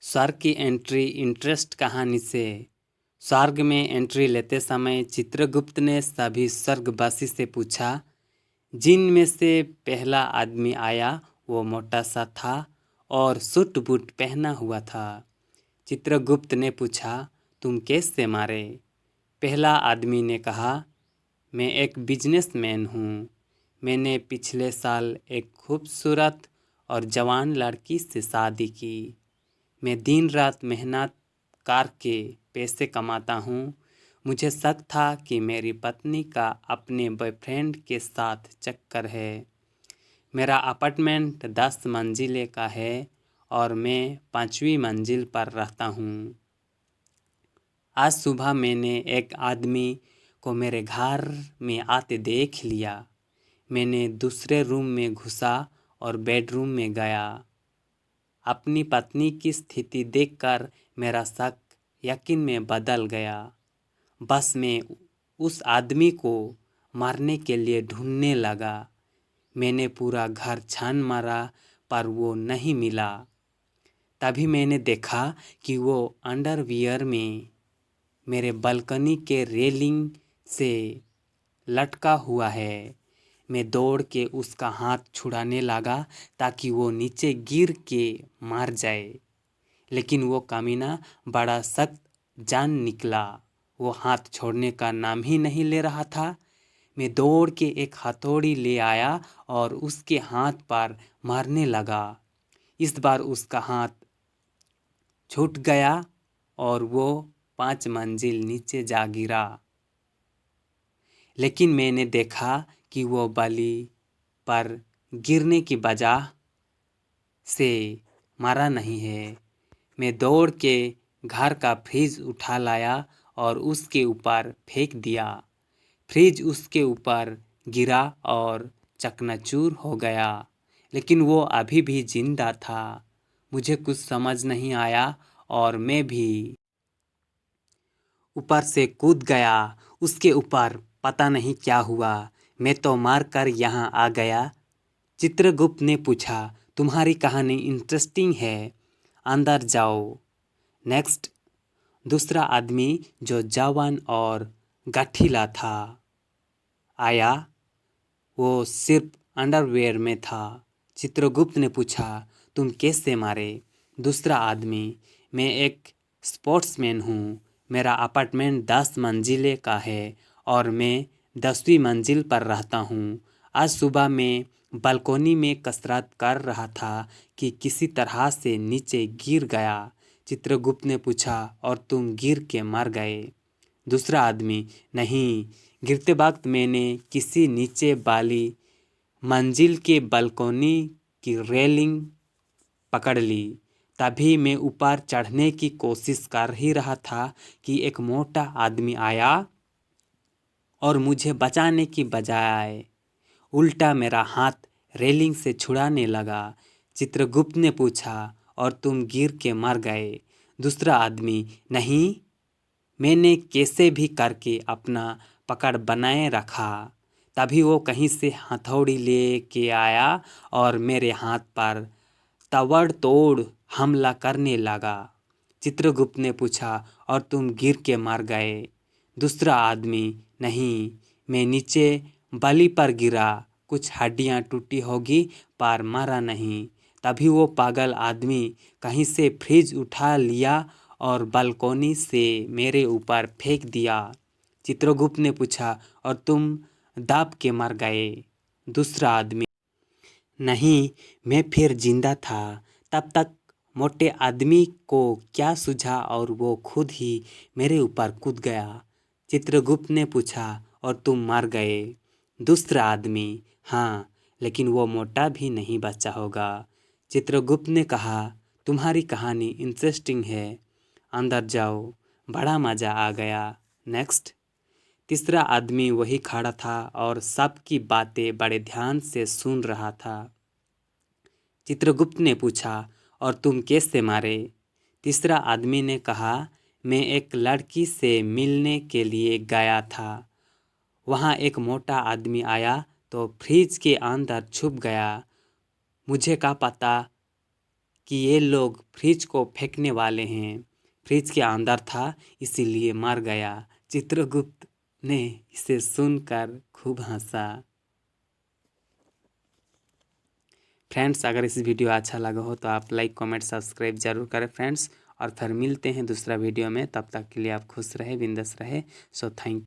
स्वर्ग की entry interest कहानी से। स्वर्ग में एंट्री लेते समय चित्रगुप्त ने सभी स्वर्गवासी से पूछा, जिन में से पहला आदमी आया वो मोटा सा था और सूट बूट पहना हुआ था। चित्रगुप्त ने पूछा, तुम कैसे मारे? पहला आदमी ने कहा, मैं एक बिजनेसमैन हूँ। मैंने पिछले साल एक खूबसूरत और जवान लड़की से शादी की। मैं दिन रात मेहनत करके पैसे कमाता हूँ। मुझे शक था कि मेरी पत्नी का अपने बॉयफ्रेंड के साथ चक्कर है। मेरा अपार्टमेंट 10 मंजिले का है और मैं 5वीं मंजिल पर रहता हूँ। आज सुबह मैंने एक आदमी को मेरे घर में आते देख लिया। मैंने दूसरे रूम में घुसा और बेडरूम में गया। अपनी पत्नी की स्थिति देखकर मेरा शक यकीन में बदल गया। बस मैं उस आदमी को मारने के लिए ढूंढने लगा। मैंने पूरा घर छान मारा पर वो नहीं मिला। तभी मैंने देखा कि वो अंडरवियर में मेरे बालकनी के रेलिंग से लटका हुआ है। मैं दौड़ के उसका हाथ छुड़ाने लगा ताकि वो नीचे गिर के मर जाए, लेकिन वो कमीना बड़ा सख्त जान निकला। वो हाथ छोड़ने का नाम ही नहीं ले रहा था। मैं दौड़ के एक हथौड़ी ले आया और उसके हाथ पर मारने लगा। इस बार उसका हाथ छूट गया और वो 5 मंजिल नीचे जा गिरा। लेकिन मैंने देखा कि वो बलि पर गिरने की वजह से मरा नहीं है। मैं दौड़ के घर का फ्रिज उठा लाया और उसके ऊपर फेंक दिया। फ्रिज उसके ऊपर गिरा और चकनाचूर हो गया, लेकिन वो अभी भी जिंदा था। मुझे कुछ समझ नहीं आया और मैं भी ऊपर से कूद गया। उसके ऊपर पता नहीं क्या हुआ। मैं तो मार कर यहाँ आ गया। चित्रगुप्त ने पूछा, तुम्हारी कहानी इंटरेस्टिंग है, अंदर जाओ। नेक्स्ट। दूसरा आदमी जो जवान और गठीला था आया। वो सिर्फ अंडरवेयर में था। चित्रगुप्त ने पूछा, तुम कैसे मारे? दूसरा आदमी, मैं एक स्पोर्ट्समैन हूँ। मेरा अपार्टमेंट 10 मंजिले का है और मैं 10वीं मंजिल पर रहता हूँ। आज सुबह मैं बालकोनी में कसरत कर रहा था कि किसी तरह से नीचे गिर गया। चित्रगुप्त ने पूछा, और तुम गिर के मर गए? दूसरा आदमी, नहीं, गिरते वक्त मैंने किसी नीचे वाली मंजिल के बालकोनी की रेलिंग पकड़ ली। तभी मैं ऊपर चढ़ने की कोशिश कर ही रहा था कि एक मोटा आदमी आया और मुझे बचाने की बजाय उल्टा मेरा हाथ रेलिंग से छुड़ाने लगा। चित्रगुप्त ने पूछा, और तुम गिर के मर गए? दूसरा आदमी, नहीं, मैंने कैसे भी करके अपना पकड़ बनाए रखा। तभी वो कहीं से हथौड़ी ले के आया और मेरे हाथ पर ताबड़तोड़ हमला करने लगा। चित्रगुप्त ने पूछा, और तुम गिर के मर गए? दूसरा आदमी, नहीं, मैं नीचे बलि पर गिरा। कुछ हड्डियां टूटी होगी पर मरा नहीं। तभी वो पागल आदमी कहीं से फ्रिज उठा लिया और बालकोनी से मेरे ऊपर फेंक दिया। चित्रगुप्त ने पूछा, और तुम दब के मर गए? दूसरा आदमी, नहीं, मैं फिर जिंदा था। तब तक मोटे आदमी को क्या सूझा और वो खुद ही मेरे ऊपर कूद गया। चित्रगुप्त ने पूछा, और तुम मर गए? दूसरा आदमी, हाँ, लेकिन वो मोटा भी नहीं बचा होगा। चित्रगुप्त ने कहा, तुम्हारी कहानी इंटरेस्टिंग है, अंदर जाओ, बड़ा मज़ा आ गया। नेक्स्ट। तीसरा आदमी वही खड़ा था और सबकी बातें बड़े ध्यान से सुन रहा था। चित्रगुप्त ने पूछा, और तुम कैसे मारे? तीसरा आदमी ने कहा, मैं एक लड़की से मिलने के लिए गया था। वहाँ एक मोटा आदमी आया तो फ्रिज के अंदर छुप गया। मुझे क्या पता कि ये लोग फ्रिज को फेंकने वाले हैं। फ्रिज के अंदर था इसीलिए मर गया। चित्रगुप्त ने इसे सुनकर खूब हंसा। फ्रेंड्स, अगर इस वीडियो अच्छा लगा हो तो आप लाइक कमेंट सब्सक्राइब जरूर करें फ्रेंड्स। और फिर मिलते हैं दूसरा वीडियो में। तब तक के लिए आप खुश रहे, बिंदास रहे। So thank